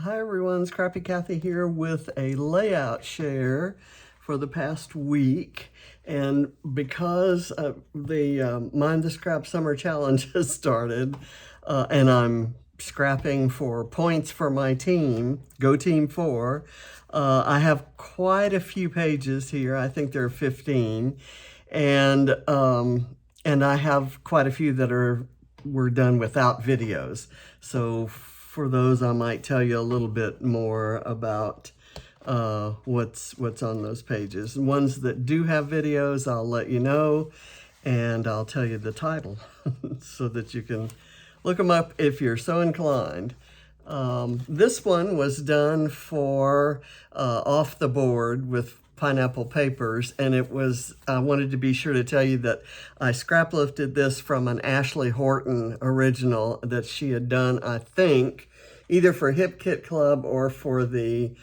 Hi everyone, Scrappy Kathy here with a layout share for the past week. And because the Mind the Scrap Summer Challenge has started, and I'm scrapping for points for my team, Go Team 4, I have quite a few pages here. I think there are 15. And I have quite a few that were done without videos. So for those, I might tell you a little bit more about what's on those pages. Ones that do have videos, I'll let you know, and I'll tell you the title so that you can look them up if you're so inclined. This one was done for off the board with pineapple papers, and I wanted to be sure to tell you that I scrap lifted this from an Ashley Horton original that she had done, I think, either for Hip Kit Club or for the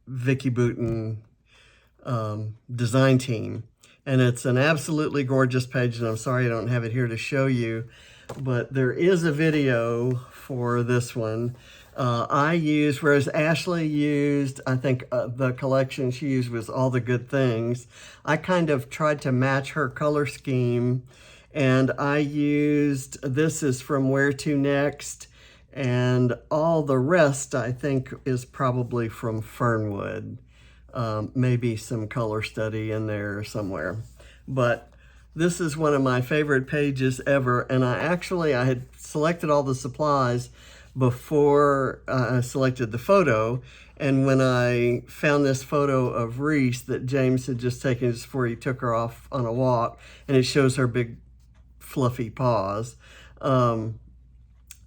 Vicky Boutin design team. And it's an absolutely gorgeous page, and I'm sorry I don't have it here to show you, but there is a video for this one. I used, whereas Ashley used, I think the collection she used was All the Good Things. I kind of tried to match her color scheme, and I used, this is from Where to Next, and all the rest I think is probably from Fernwood. Maybe some color study in there somewhere. But this is one of my favorite pages ever, and I had selected all the supplies before I selected the photo, and when I found this photo of Reese that James had just taken just before he took her off on a walk, and it shows her big fluffy paws,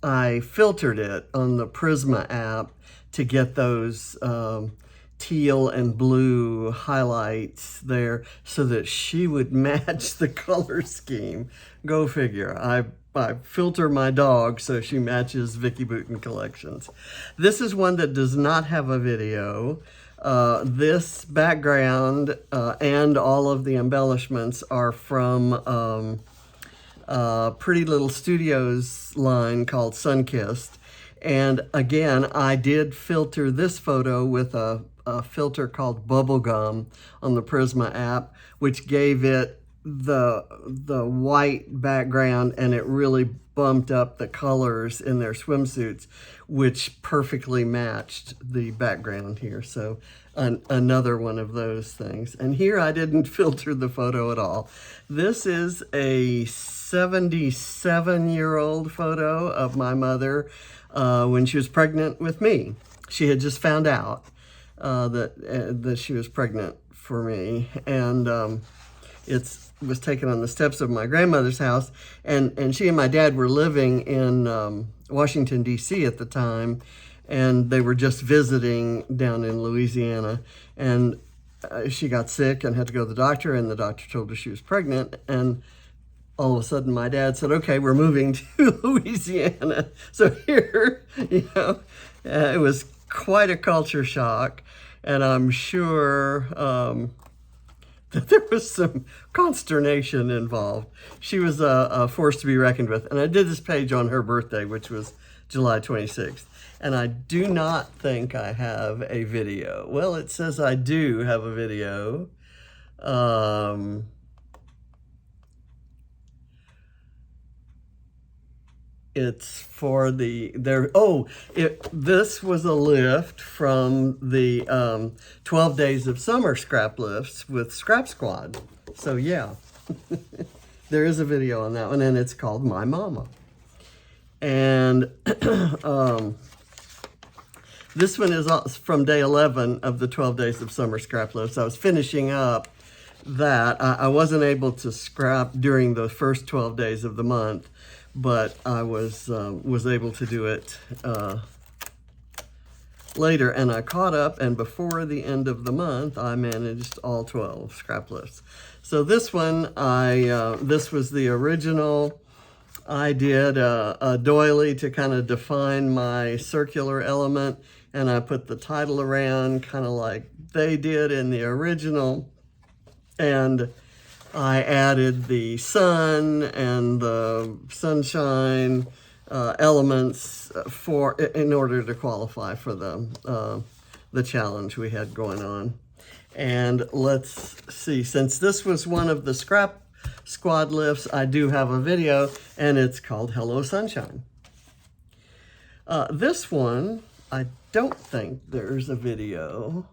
I filtered it on the Prisma app to get those teal and blue highlights there so that she would match the color scheme. Go figure. I filter my dog so she matches Vicky Boutin collections. This is one that does not have a video. This background and all of the embellishments are from Pretty Little Studios line called Sunkissed. And again, I did filter this photo with a filter called Bubblegum on the Prisma app, which gave it the white background, and it really bumped up the colors in their swimsuits, which perfectly matched the background here. So another one of those things. And here I didn't filter the photo at all. This is a 77-year-old photo of my mother when she was pregnant with me. She had just found out that she was pregnant for me, and it was taken on the steps of my grandmother's house, and she and my dad were living in Washington, D.C. at the time, and they were just visiting down in Louisiana, and she got sick and had to go to the doctor, and the doctor told her she was pregnant, and all of a sudden my dad said, okay, we're moving to Louisiana. So here, it was quite a culture shock, and I'm sure that there was some consternation involved. She was a force to be reckoned with. And I did this page on her birthday, which was July 26th. And I do not think I have a video. Well, it says I do have a video. It's for this was a lift from the 12 Days of Summer scrap lifts with Scrap Squad. So yeah, there is a video on that one, and it's called My Mama. And this one is from day 11 of the 12 Days of Summer scrap lifts. I was finishing up that. I wasn't able to scrap during the first 12 days of the month, but I was able to do it later, and I caught up, and before the end of the month, I managed all 12 scrap lifts. So this one, this was the original. I did a doily to kind of define my circular element, and I put the title around kind of like they did in the original, and I added the sun and the sunshine elements in order to qualify for the challenge we had going on. And let's see, since this was one of the Scrap Squad lifts, I do have a video, and it's called Hello Sunshine. This one, I don't think there's a video.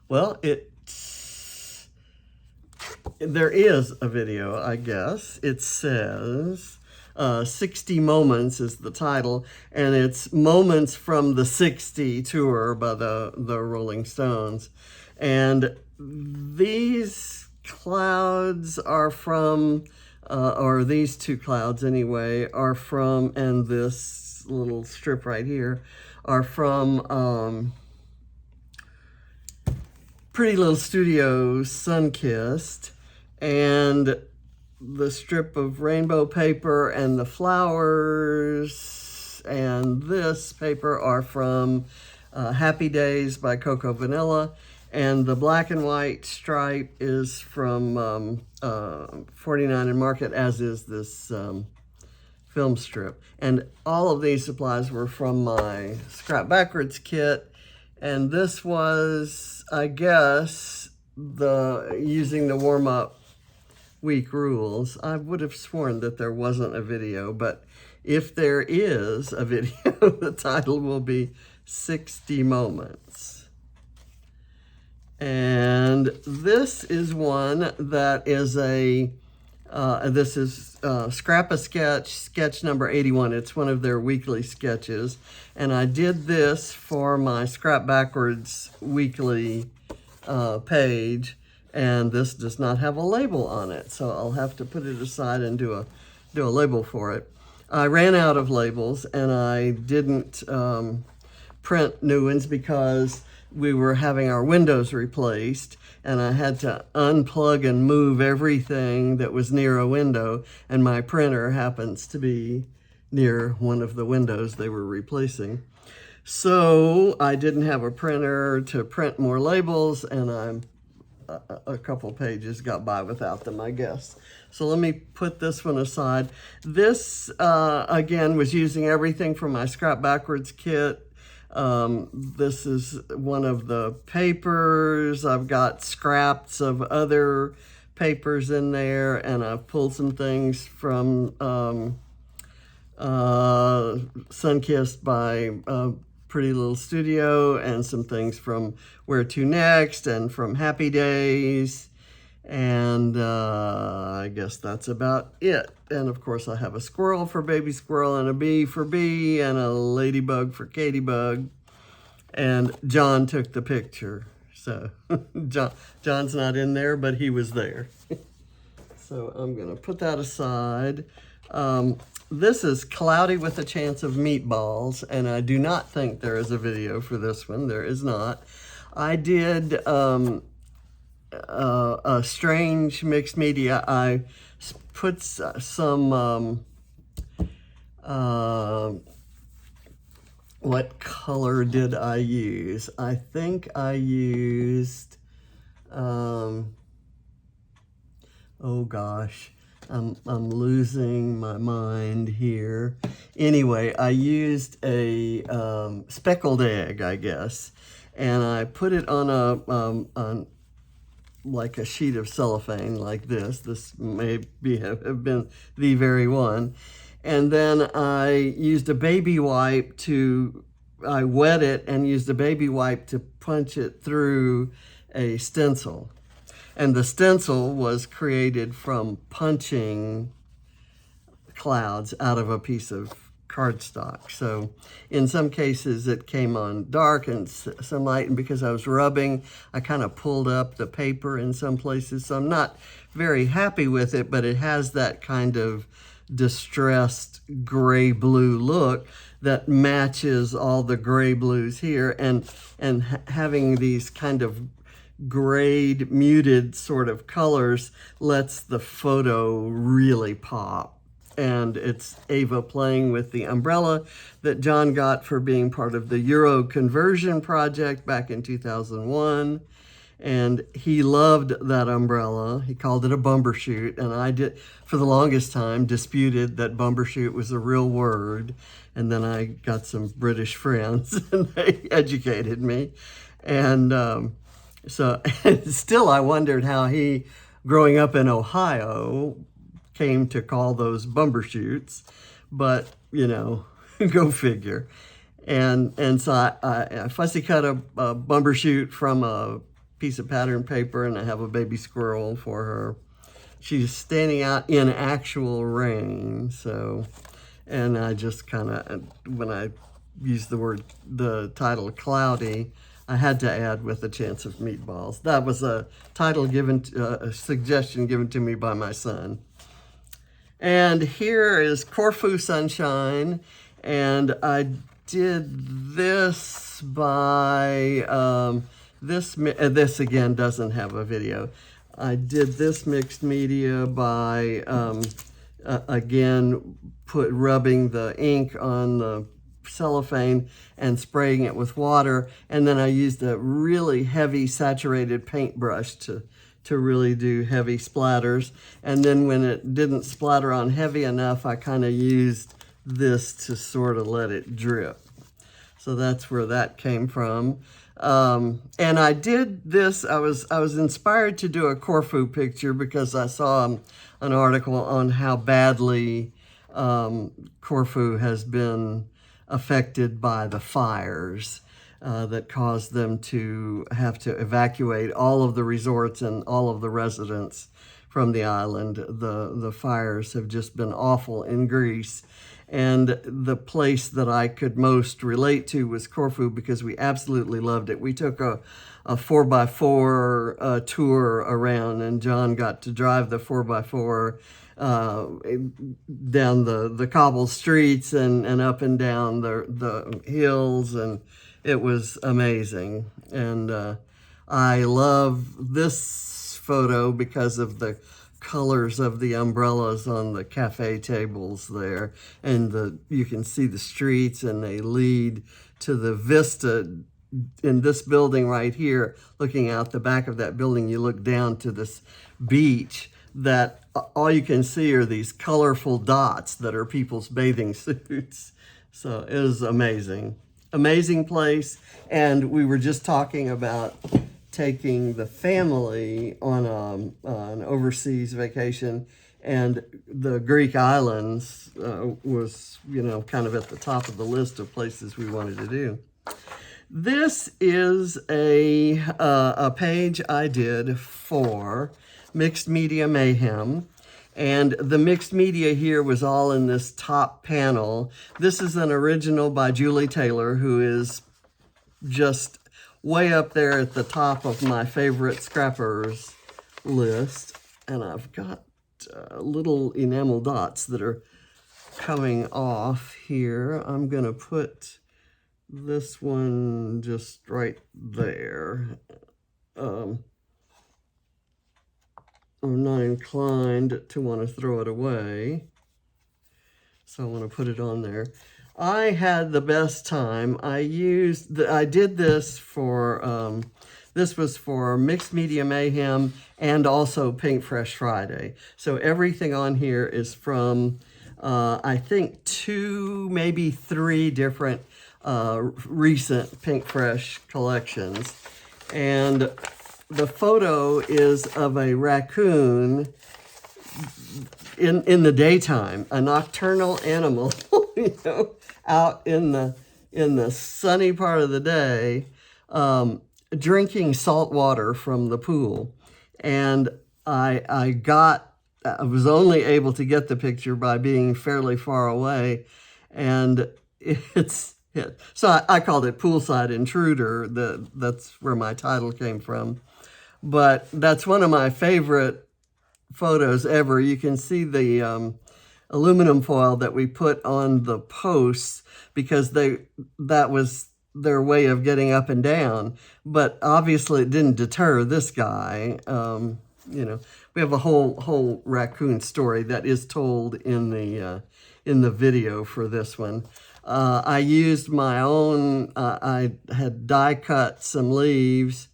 Well, there is a video, I guess. It says 60 Moments is the title, and it's moments from the 60 tour by the Rolling Stones. And these clouds are from, or these two clouds anyway, are from, and this little strip right here, are from Pretty Little Studios' Sunkissed, and the strip of rainbow paper and the flowers and this paper are from Happy Days by Coco Vanilla, and the black and white stripe is from 49 and Market, as is this film strip. And all of these supplies were from my Scrap Backwards kit, and this was, I guess, using the warm-up week rules. I would have sworn that there wasn't a video, but if there is a video, the title will be 60 Moments. And this is one that is this is Scrap a Sketch, sketch number 81. It's one of their weekly sketches. And I did this for my Scrap Backwards weekly page. And this does not have a label on it, so I'll have to put it aside and do a label for it. I ran out of labels, and I didn't print new ones because we were having our windows replaced, and I had to unplug and move everything that was near a window, and my printer happens to be near one of the windows they were replacing. So I didn't have a printer to print more labels, and a couple pages got by without them, I guess. So let me put this one aside. This, again, was using everything from my Scrap Backwards kit. This is one of the papers. I've got scraps of other papers in there, and I've pulled some things from Sunkissed by Pretty Little Studio, and some things from Where to Next and from Happy Days, and I guess that's about it. And of course I have a squirrel for Baby Squirrel, and a bee for Bee, and a ladybug for Katybug, and John took the picture. So John's not in there, but he was there. So I'm gonna put that aside. This is Cloudy with a Chance of Meatballs, and I do not think there is a video for this one. There is not. I did a strange mixed media. I put some, what color did I use? I think I used, oh gosh. I'm losing my mind here. Anyway, I used a speckled egg, I guess, and I put it on on like a sheet of cellophane like this. This may have been the very one. And then I used a baby wipe I wet it and used a baby wipe to punch it through a stencil. And the stencil was created from punching clouds out of a piece of cardstock. So in some cases it came on dark and some light, and because I was rubbing, I kind of pulled up the paper in some places. So I'm not very happy with it, but it has that kind of distressed gray-blue look that matches all the gray blues here, and having these kind of grayed, muted sort of colors lets the photo really pop. And it's Ava playing with the umbrella that John got for being part of the Euro conversion project back in 2001. And he loved that umbrella. He called it a bumbershoot, and I did, for the longest time, disputed that bumbershoot was a real word. And then I got some British friends, and they educated me. And so still I wondered how he, growing up in Ohio, came to call those bumbershoots. But, you know, go figure. And so I fussy cut a bumbershoot from a piece of pattern paper, and I have a baby squirrel for her. She's standing out in actual rain, so, and I just kind of, when I used the title Cloudy, I had to add with a chance of meatballs. That was a title given, a suggestion given to me by my son. And here is Corfu Sunshine, and I did this by, this again doesn't have a video. I did this mixed media by, again, rubbing the ink on the cellophane and spraying it with water. And then I used a really heavy saturated paintbrush to really do heavy splatters. And then when it didn't splatter on heavy enough, I kind of used this to sort of let it drip. So that's where that came from. And I did this, I was inspired to do a Corfu picture because I saw an article on how badly Corfu has been affected by the fires that caused them to have to evacuate all of the resorts and all of the residents from the island. The fires have just been awful in Greece. And the place that I could most relate to was Corfu because we absolutely loved it. We took a 4x4 tour around, and John got to drive the 4x4 down the cobbled streets and up and down the hills, and it was amazing. And I love this photo because of the colors of the umbrellas on the cafe tables there, and you can see the streets, and they lead to the vista in this building right here. Looking out the back of that building, you look down to this beach that all you can see are these colorful dots that are people's bathing suits. So it was amazing. Amazing place. And we were just talking about taking the family on an overseas vacation, and the Greek islands was, you know, kind of at the top of the list of places we wanted to do. This is a page I did for Mixed Media Mayhem, and the mixed media here was all in this top panel. This is an original by Julie Taylor, who is just way up there at the top of my favorite scrappers list. And I've got little enamel dots that are coming off here. I'm gonna put this one just right there. I'm not inclined to want to throw it away, so I want to put it on there. I had the best time. I did this for, this was for Mixed Media Mayhem and also Pink Fresh Friday. So everything on here is from, I think 2, maybe 3 different recent Pink Fresh collections. And the photo is of a raccoon in the daytime, a nocturnal animal, you know, out in the sunny part of the day, drinking salt water from the pool. And I was only able to get the picture by being fairly far away, and so I called it Poolside Intruder. That's where my title came from. But that's one of my favorite photos ever. You can see the aluminum foil that we put on the posts because that was their way of getting up and down. But obviously it didn't deter this guy. You know, we have a whole raccoon story that is told in the video for this one. I used my own, I had die cut some leaves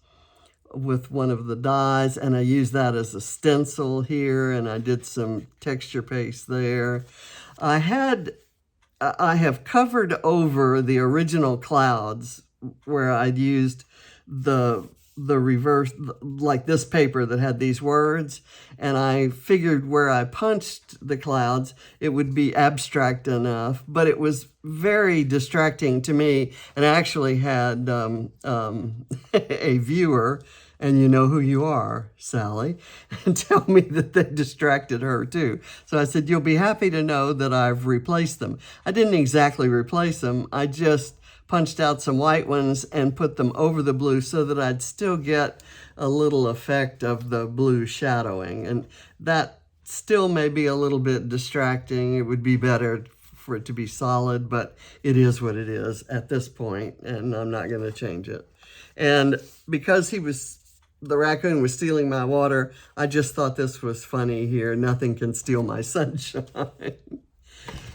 with one of the dies, and I used that as a stencil here, and I did some texture paste there. I have covered over the original clouds where I'd used the reverse, like this paper that had these words, and I figured where I punched the clouds, it would be abstract enough, but it was very distracting to me, and I actually had a viewer, and you know who you are, Sally, and tell me that they distracted her too. So I said, you'll be happy to know that I've replaced them. I didn't exactly replace them. I just punched out some white ones and put them over the blue so that I'd still get a little effect of the blue shadowing. And that still may be a little bit distracting. It would be better for it to be solid, but it is what it is at this point, and I'm not going to change it. And because the raccoon was stealing my water, I just thought this was funny here. Nothing can steal my sunshine.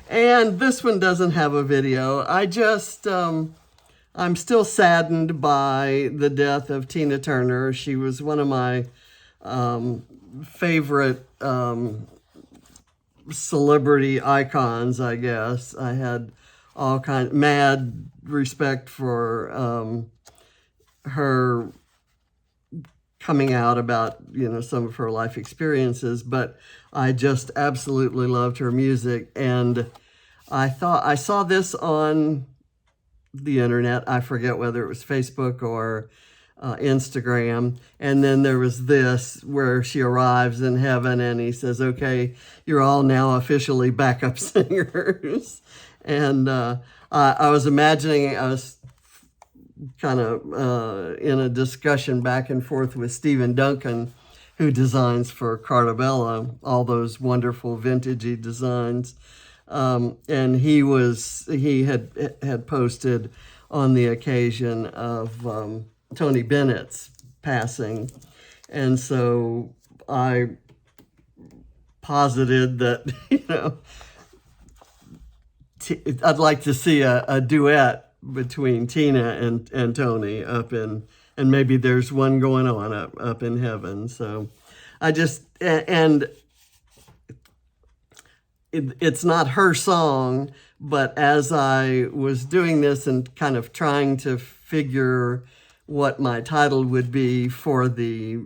And this one doesn't have a video. I'm still saddened by the death of Tina Turner. She was one of my favorite celebrity icons, I guess. I had all kinds, mad respect for her coming out about, some of her life experiences, but I just absolutely loved her music. And I saw this on the internet. I forget whether it was Facebook or Instagram. And then there was this where she arrives in heaven and he says, okay, you're all now officially backup singers. And I was imagining, I was kind of in a discussion back and forth with Stephen Duncan, who designs for Cartabella, all those wonderful vintagey designs. And he had posted on the occasion of Tony Bennett's passing. And so I posited that, I'd like to see a duet between Tina and Tony and maybe there's one going on up in heaven. So it's not her song, but as I was doing this and kind of trying to figure what my title would be for the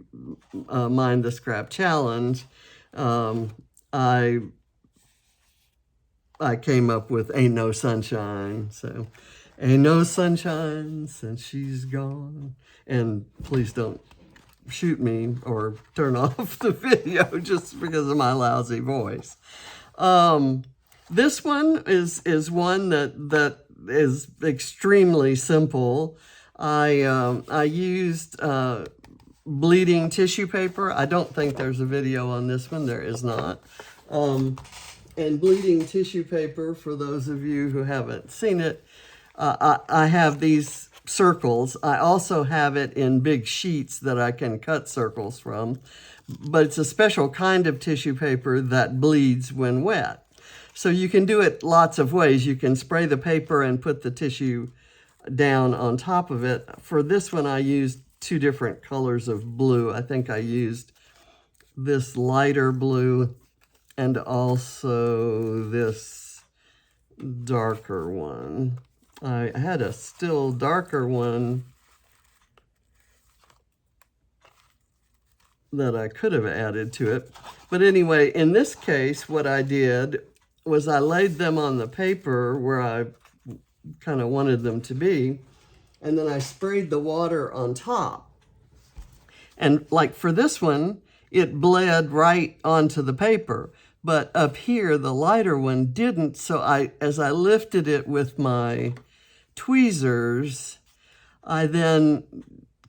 Mind the Scrap Challenge, I came up with Ain't No Sunshine. So, ain't no sunshine since she's gone. And please don't shoot me or turn off the video just because of my lousy voice. This one is one that is extremely simple. I used bleeding tissue paper. I don't think there's a video on this one. There is not. And bleeding tissue paper, for those of you who haven't seen it, I have these circles. I also have it in big sheets that I can cut circles from, but it's a special kind of tissue paper that bleeds when wet. So you can do it lots of ways. You can spray the paper and put the tissue down on top of it. For this one, I used two different colors of blue. I think I used this lighter blue and also this darker one. I had a still darker one that I could have added to it. But anyway, in this case, what I did was I laid them on the paper where I kind of wanted them to be, and then I sprayed the water on top. And like for this one, it bled right onto the paper. But up here, the lighter one didn't. So as I lifted it with my tweezers, I then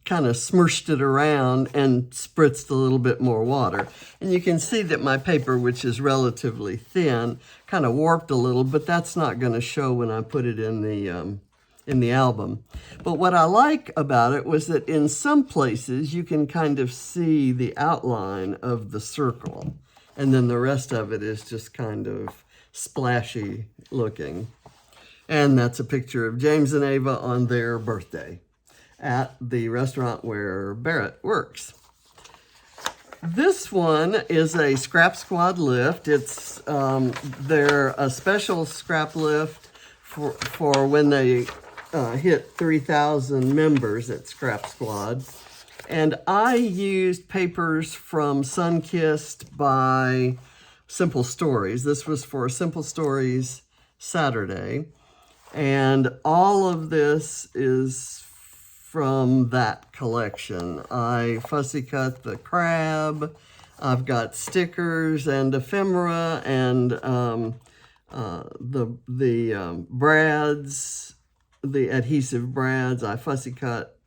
kind of smushed it around and spritzed a little bit more water. And you can see that my paper, which is relatively thin, kind of warped a little, but that's not going to show when I put it in the album. But what I like about it was that in some places you can kind of see the outline of the circle, and then the rest of it is just kind of splashy looking. And that's a picture of James and Ava on their birthday. at the restaurant where Barrett works. This one is a Scrap Squad lift. It's they're a special scrap lift for when they hit 3,000 members at Scrap Squad. And I used papers from Sunkissed by Simple Stories. This was for Simple Stories Saturday. And all of this is from that collection. I fussy cut the crab. I've got stickers and ephemera and the brads, the adhesive brads. I fussy cut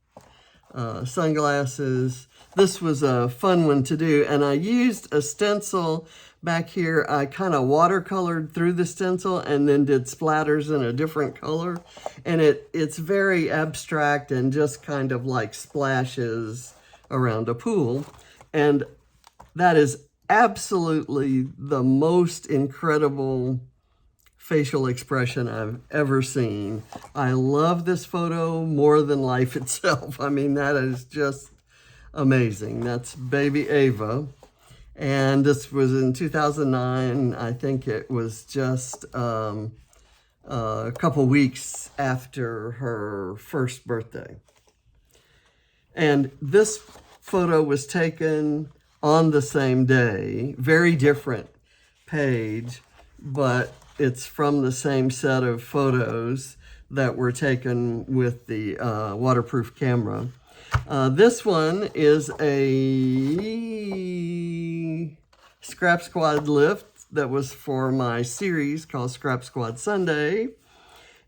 sunglasses. This was a fun one to do, and I used a stencil back here. I kind of watercolored through the stencil and then did splatters in a different color, and it's very abstract and just kind of like splashes around a pool, and that is absolutely the most incredible facial expression I've ever seen. I love this photo more than life itself. I mean, that is just amazing. That's baby Ava. And this was in 2009. I think it was just a couple weeks after her first birthday. And this photo was taken on the same day, very different page, but it's from the same set of photos that were taken with the waterproof camera. This one is a Scrap Squad lift that was for my series called Scrap Squad Sunday,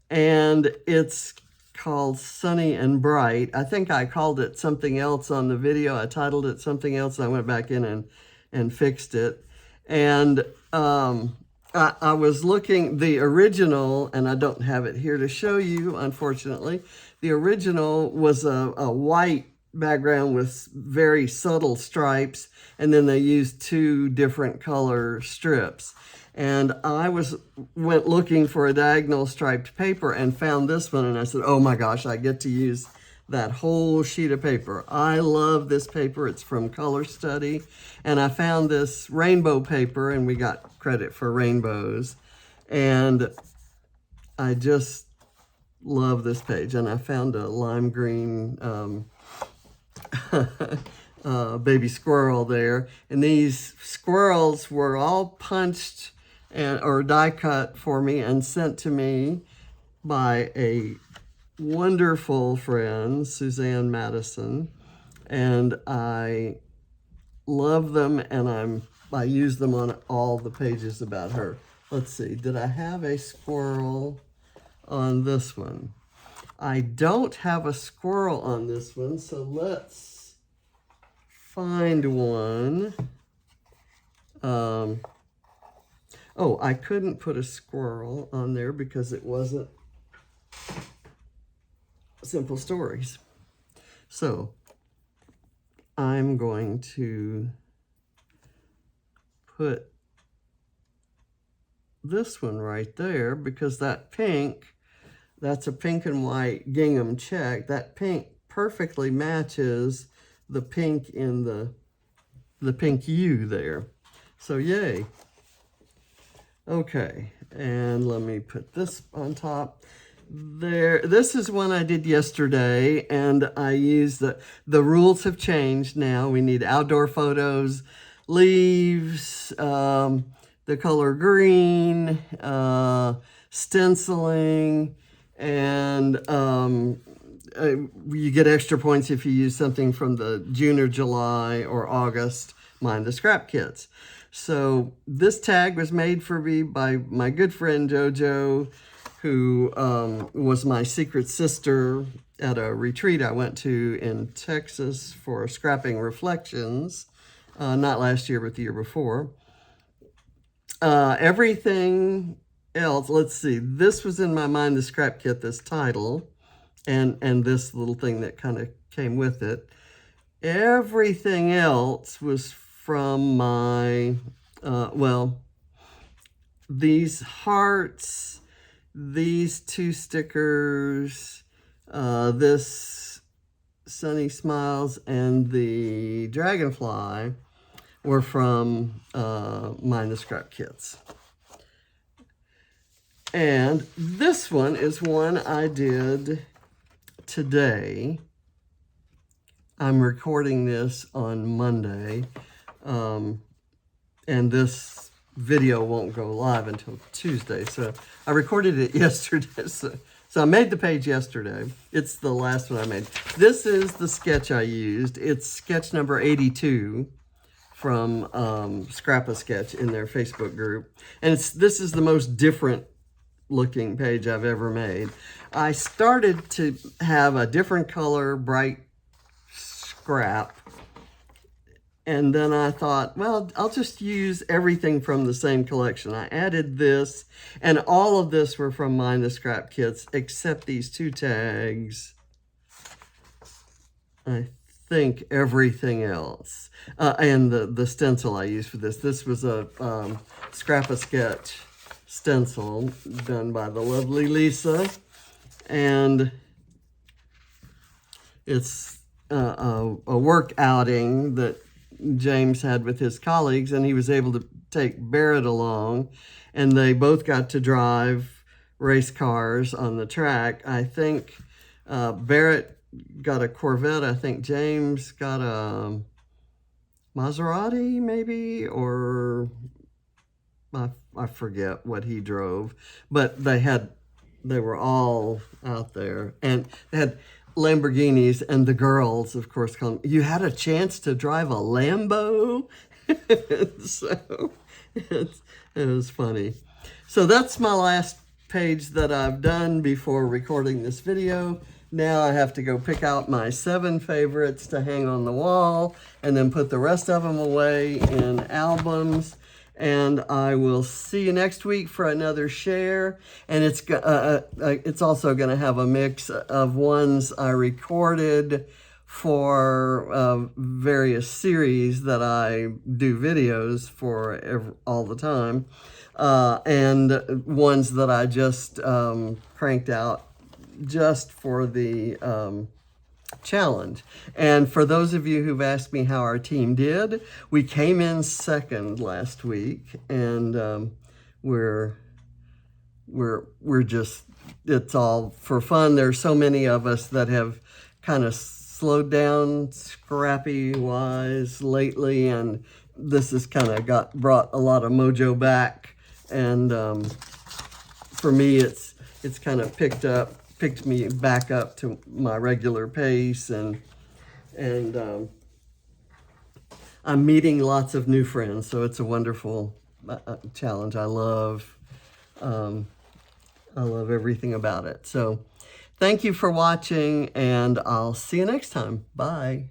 and it's called Sunny and Bright. I think I called it something else on the video. I titled it something else, and I went back in and fixed it. And I was looking, the original, and I don't have it here to show you, unfortunately. The original was a white background with very subtle stripes, and then they used two different color strips. And I went looking for a diagonal striped paper and found this one, and I said, oh my gosh, I get to use that whole sheet of paper. I love this paper. It's from Color Study. And I found this rainbow paper, and we got credit for rainbows. And I just love this page. And I found a lime green baby squirrel there. And these squirrels were all punched or die cut for me and sent to me by a wonderful friend, Suzanne Madison, and I love them, and I use them on all the pages about her. Let's see, did I have a squirrel on this one? I don't have a squirrel on this one, so let's find one. Oh, I couldn't put a squirrel on there because it wasn't Simple Stories. So I'm going to put this one right there because that pink, that's a pink and white gingham check. That pink perfectly matches the pink in the pink U there. So yay. Okay, and let me put this on top. There, this is one I did yesterday, and I used the rules have changed now. We need outdoor photos, leaves, the color green, stenciling, and you get extra points if you use something from the June or July or August Mind the Scrap kits. So this tag was made for me by my good friend JoJo, who was my secret sister at a retreat I went to in Texas for Scrapping Reflections, not last year, but the year before. Everything else, let's see, this was in my Mind the Scrap kit, this title, and this little thing that kind of came with it. Everything else was from my, well, these hearts, these two stickers, this Sunny Smiles and the Dragonfly were from Mind the Scrap kits. And this one is one I did today. I'm recording this on Monday, and this video won't go live until Tuesday. So I recorded it yesterday. So I made the page yesterday. It's the last one I made. This is the sketch I used. It's sketch number 82 from Scrap-A-Sketch in their Facebook group. And this is the most different looking page I've ever made. I started to have a different color, bright scrap, and then I thought, well, I'll just use everything from the same collection. I added this, and all of this were from Mind the Scrap kits, except these 2 tags. I think everything else. And the stencil I used for this. This was a Scrap-A-Sketch stencil done by the lovely Lisa, and it's a work outing that James had with his colleagues, and he was able to take Barrett along, and they both got to drive race cars on the track. I think Barrett got a Corvette. I think James got a Maserati, maybe, or I forget what he drove, but they were all out there, and they had Lamborghinis, and the girls, of course, you had a chance to drive a Lambo? So it was funny. So that's my last page that I've done before recording this video. Now I have to go pick out my 7 favorites to hang on the wall, and then put the rest of them away in albums. And I will see you next week for another share. And it's also going to have a mix of ones I recorded for various series that I do videos for all the time, and ones that I just cranked out just for the challenge. And for those of you who've asked me how our team did, we came in second last week, and we're just, it's all for fun. There's so many of us that have kind of slowed down scrappy wise lately, and this has kind of brought a lot of mojo back, and for me it's kind of picked me back up to my regular pace, and I'm meeting lots of new friends, so it's a wonderful challenge. I love everything about it. So thank you for watching, and I'll see you next time. Bye.